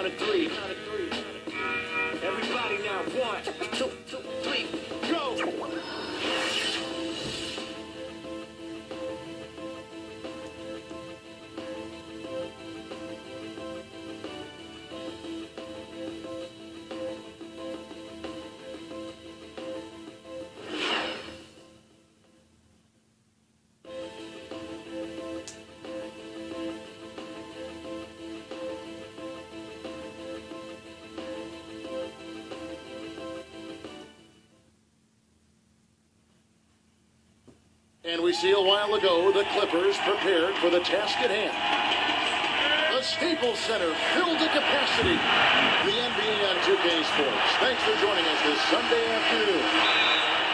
count of three. Everybody now, 1, 2, 3, go! And we see a while ago the Clippers prepared for the task at hand. The Staples Center filled to capacity. The NBA on 2K Sports. Thanks for joining us this Sunday afternoon.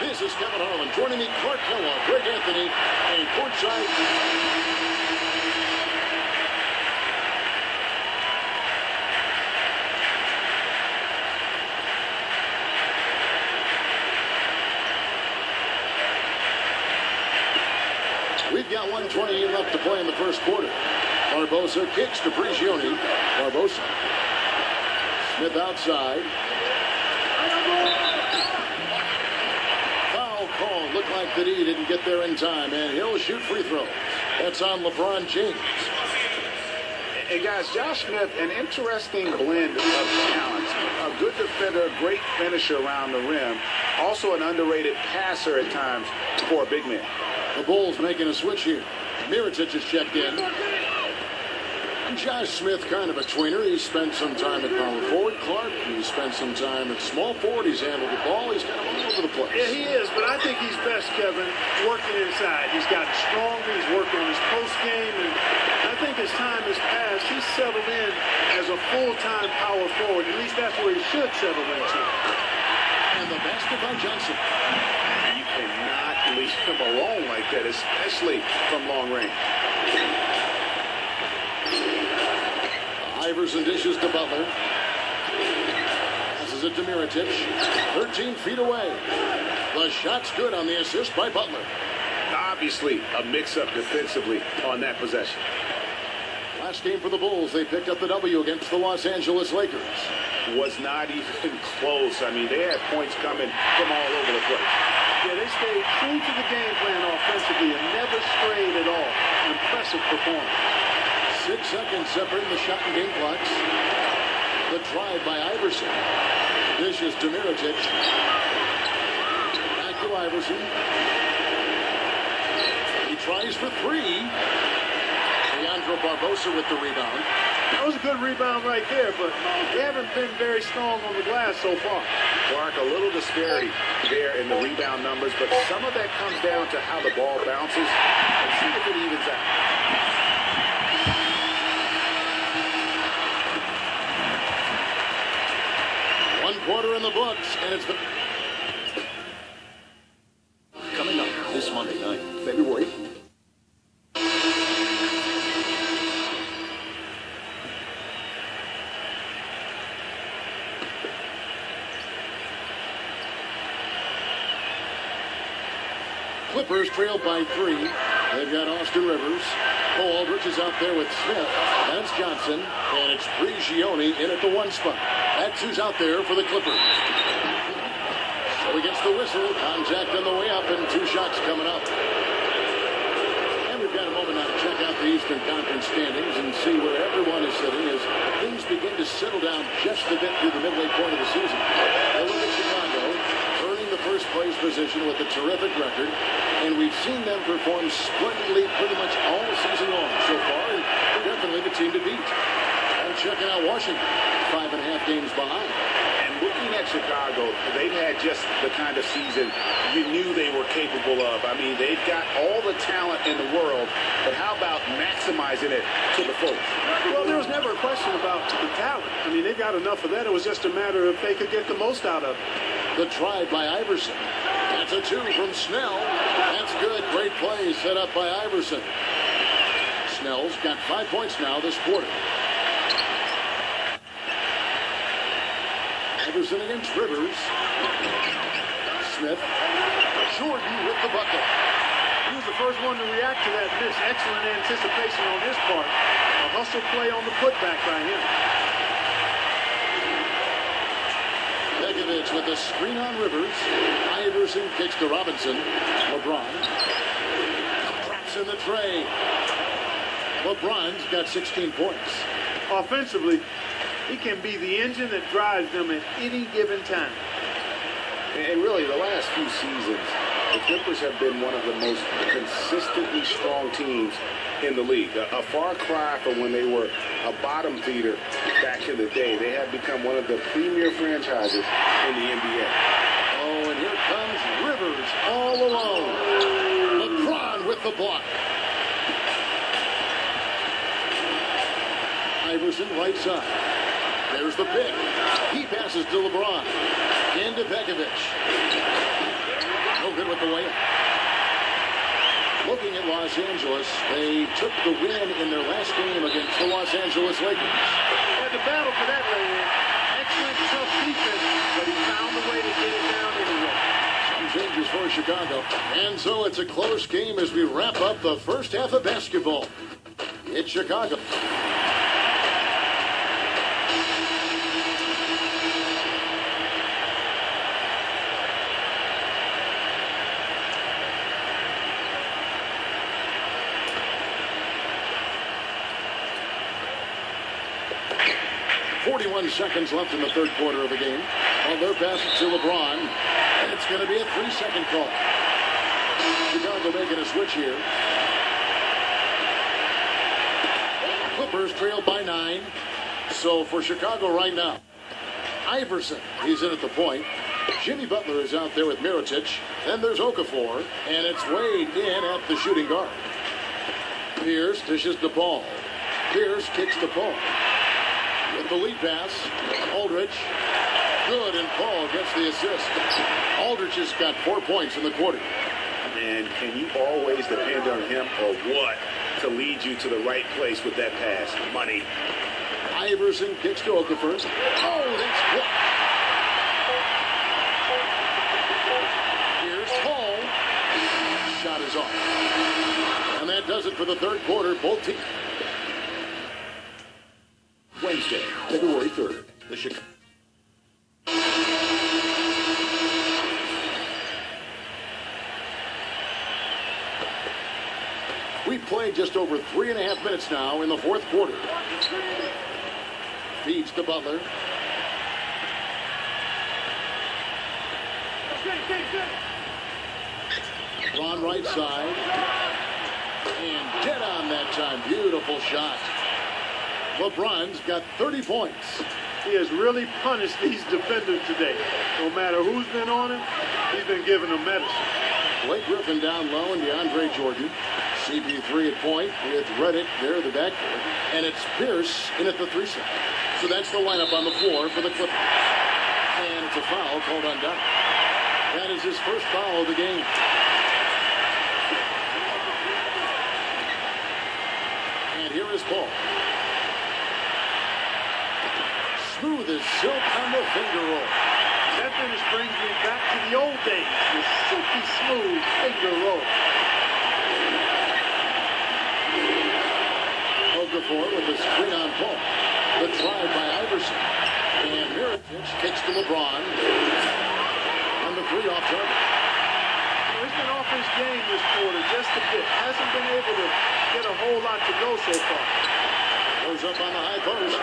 This is Kevin Harlan. Joining me, Clark Kellogg, Greg Anthony, and courtside. We've got 1:28 left to play in the first quarter. Barbosa kicks to Prigioni. Barbosa. Smith outside. Foul call. Looked like that he didn't get there in time, and he'll shoot free throws. That's on LeBron James. Hey, guys, Josh Smith, an interesting blend of talents. A good defender, great finisher around the rim. Also an underrated passer at times for a big man. The Bulls making a switch here. Mirotic is checked in. And Josh Smith, kind of a tweener. He's spent some time at power forward. Clark, he's spent some time at small forward. He's handled the ball. He's kind of all over the place. Yeah, he is, but I think he's best, Kevin, working inside. He's gotten stronger. He's worked on his post game, and I think as time has passed, he's settled in as a full-time power forward. At least that's where he should settle into. And the basket by Johnson. You cannot leave him alone like that, especially from long range. Iverson dishes to Butler. Passes it to Mirotic. 13 feet away. The shot's good on the assist by Butler. Obviously, a mix-up defensively on that possession. Last game for the Bulls, they picked up the W against the Los Angeles Lakers. Was not even close. I mean, they had points coming from all over the place. Yeah, they stayed true to the game plan offensively and never strayed at all. Impressive performance. 6 seconds separating the shot and game clocks. The drive by Iverson. Dishes to Mirotic. Back to Iverson. He tries for three. Leandro Barbosa with the rebound. That was a good rebound right there, but they haven't been very strong on the glass so far. Clark, a little disparity there in the rebound numbers, but some of that comes down to how the ball bounces. Let's see if it evens out. One quarter in the books, and it's Coming up this Monday night, February. Clippers trailed by 3. They've got Austin Rivers. Cole Aldrich is out there with Smith. That's Johnson. And it's Prigioni in at the 1 spot. That's who's out there for the Clippers. So he gets the whistle. Contact on the way up and 2 shots coming up. And we've got a moment now to check out the Eastern Conference standings and see where everyone is sitting as things begin to settle down just a bit through the midway point of the season. They look at Chicago, earning the first place position with a terrific record. And we've seen them perform splendidly pretty much all season long so far, and they're definitely the team to beat. And checking out Washington, 5.5 games behind. And looking at Chicago, they've had just the kind of season you knew they were capable of. I mean, they've got all the talent in the world, but how about maximizing it to the fullest? Well, there was never a question about the talent. I mean, they got enough of that. It was just a matter of if they could get the most out of it. The drive by Iverson. That's a 2 from Snell. That's good. Great play set up by Iverson. Snell's got 5 points now this quarter. Iverson against Rivers. Smith. Jordan with the bucket. He was the first one to react to that miss. Excellent anticipation on his part. A hustle play on the putback by him. Begovic with a screen on Rivers. Iverson kicks to Robinson. LeBron traps in the tray. LeBron's got 16 points. Offensively, he can be the engine that drives them at any given time. And really, the last few seasons, the Clippers have been one of the most consistently strong teams in the league. A far cry from when they were a bottom feeder back in the day. They have become one of the premier franchises in the NBA. Oh, and here comes Rivers all alone. LeBron with the block. Iverson right side. There's the pick. He passes to LeBron. Into Begovic. No good with the layup. Looking at Los Angeles, they took the win in their last game against the Los Angeles Lakers. Had to battle for that lay-in. Excellent, tough defense, but he found a way to get it down anyway. Some changes for Chicago. And so it's a close game as we wrap up the first half of basketball. It's Chicago. 41 seconds left in the third quarter of the game. Butler passes to LeBron, and it's going to be a 3-second call. Chicago making a switch here. Clippers trailed by 9. So for Chicago right now, Iverson, he's in at the point. Jimmy Butler is out there with Mirotic. Then there's Okafor, and it's Wade in at the shooting guard. Pierce dishes the ball. Pierce kicks the ball. With the lead pass, Aldridge. Good, and Paul gets the assist. Aldridge has got 4 points in the quarter. And can you always depend on him or what to lead you to the right place with that pass? Money. Iverson kicks to Okafor. Oh, that's blocked. Here's Paul. Shot is off. And that does it for the third quarter. Both teams. Wednesday, February 3rd. The Chicago. We've played just over 3.5 minutes now in the fourth quarter. Feeds to Butler. On right side. And dead on that time. Beautiful shot. LeBron's got 30 points. He has really punished these defenders today. No matter who's been on him, he's been giving them medicine. Blake Griffin down low and DeAndre Jordan. CP3 at point with Redick there at the backcourt. And it's Pierce in at the 3-second. So that's the lineup on the floor for the Clippers. And it's a foul called on Doc. That is his first foul of the game. And here is Paul. Smooth as silk on the finger roll. That finish brings me back to the old days. The silky smooth finger roll. Okafor with a screen on Paul. The drive by Iverson. And Mirotic kicks to LeBron. On the 3 off target. He's been off his game this quarter just a bit. Hasn't been able to get a whole lot to go so far. Goes up on the high post.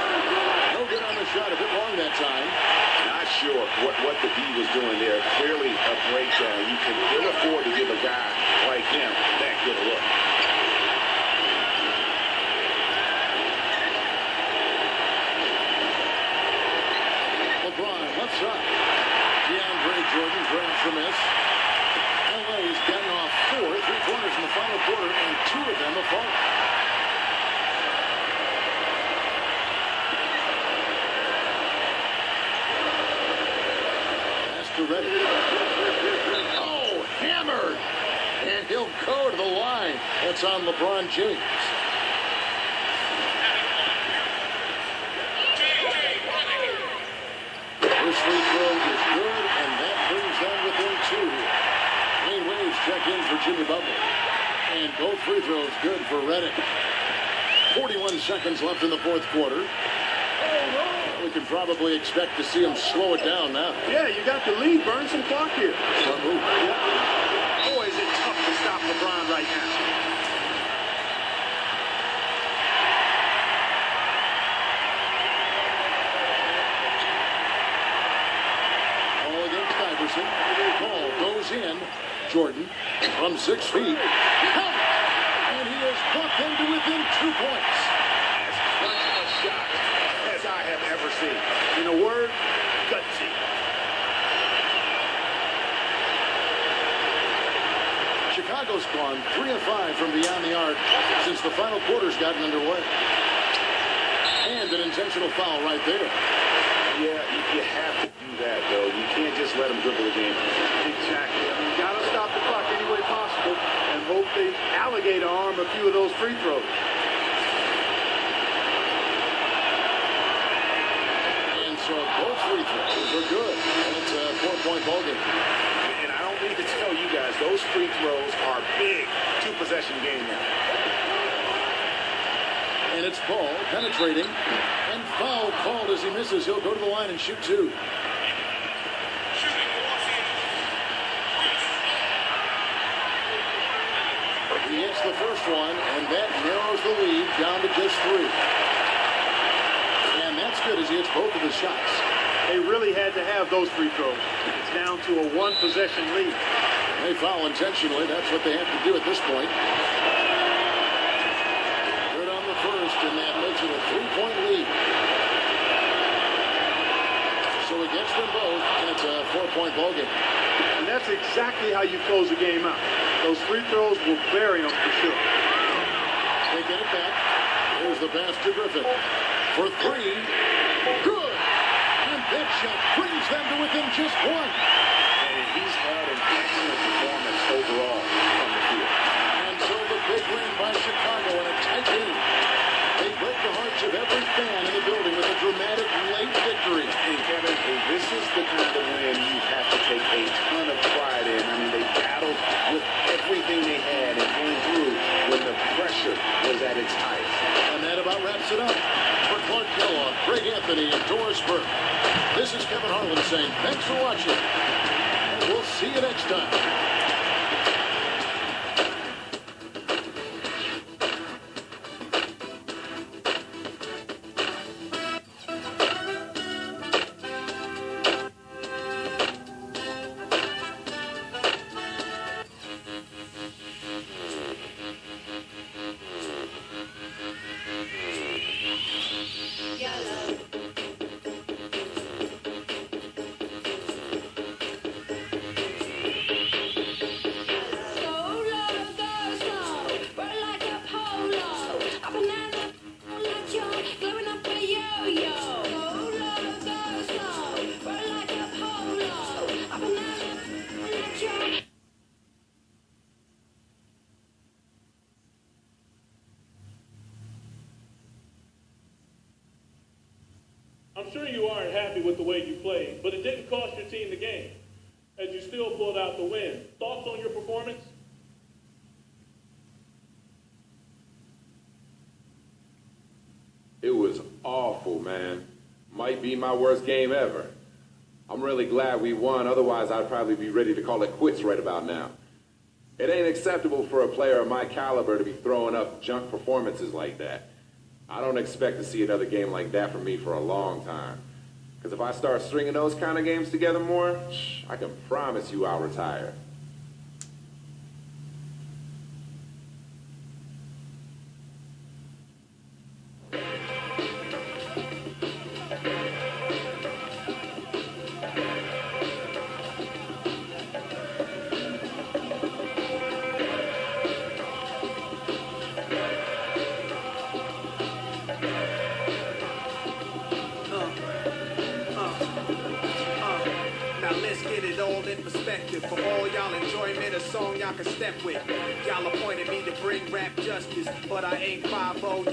No good on the shot. A bit long that time. Not sure what the D was doing there. Clearly a breakdown. You can ill afford to give a guy like him that good a look. LeBron left side. DeAndre Jordan grabs the miss. LA's getting off 4 3-pointers in the final quarter, and 2 of them have fallen. Ready. Oh, hammered. And he'll go to the line. That's on LeBron James. This free throw is good, and that brings them within 2. Wayne Waves check in for Jimmy Butler. And both free throws good for Redick. 41 seconds left in the fourth quarter. We one can probably expect to see him slow it down now. Yeah, you got the lead. Burn some clock here. Smart move. Yeah. Boy, is it tough to stop LeBron right now. Ball against Iverson. Ball goes in. Jordan from 6 feet. Count! And he has brought them to within 2 points. As clutch a shot as I have ever seen. In a word, gutsy. Chicago's gone 3 of 5 from beyond the arc since the final quarter's gotten underway. And an intentional foul right there. Yeah, you have to do that, though. You can't just let them dribble the game. Exactly. I mean, you got to stop the clock any way possible and hope they alligator arm a few of those free throws. And so both free throws are good. And it's a 4-point ball game. And I don't need to tell you guys, those free throws are big two-possession game now. And it's Ball penetrating. And foul called as he misses. He'll go to the line and shoot 2. He hits the first one, and that narrows the lead down to just 3. And that's good as he hits both of his shots. They really had to have those free throws. It's down to a 1-possession lead. They foul intentionally. That's what they have to do at this point. Good on the first, and that makes it a 3-point lead. So he gets them both, and it's a 4-point ball game. And that's exactly how you close the game out. Those free throws will bury them for sure. They get it back. Here's the pass to Griffin. For 3. Good. And that shot brings them to within just 1. And he's had an excellent performance overall from the field. And so the big win by Chicago in a tight game. They break the hearts of every fan in the building with a dramatic late victory. And Kevin, this is the kind of win you have to take a ton of pride in. I mean, they battled with everything they had and came through when the pressure was at its height. And that about wraps it up. For Clark Kellogg, Greg Anthony, and Doris Burke, this is Kevin Harlan saying thanks for watching. And we'll see you next time. I'm sure you aren't happy with the way you played, but it didn't cost your team the game, as you still pulled out the win. Thoughts on your performance? It was awful, man. Might be my worst game ever. I'm really glad we won, otherwise I'd probably be ready to call it quits right about now. It ain't acceptable for a player of my caliber to be throwing up junk performances like that. I don't expect to see another game like that from me for a long time. Because if I start stringing those kind of games together more, I can promise you I'll retire. Now let's get it all in perspective. For all y'all enjoyment, a song y'all can step with. Y'all appointed me to bring rap justice, but I ain't 5-0.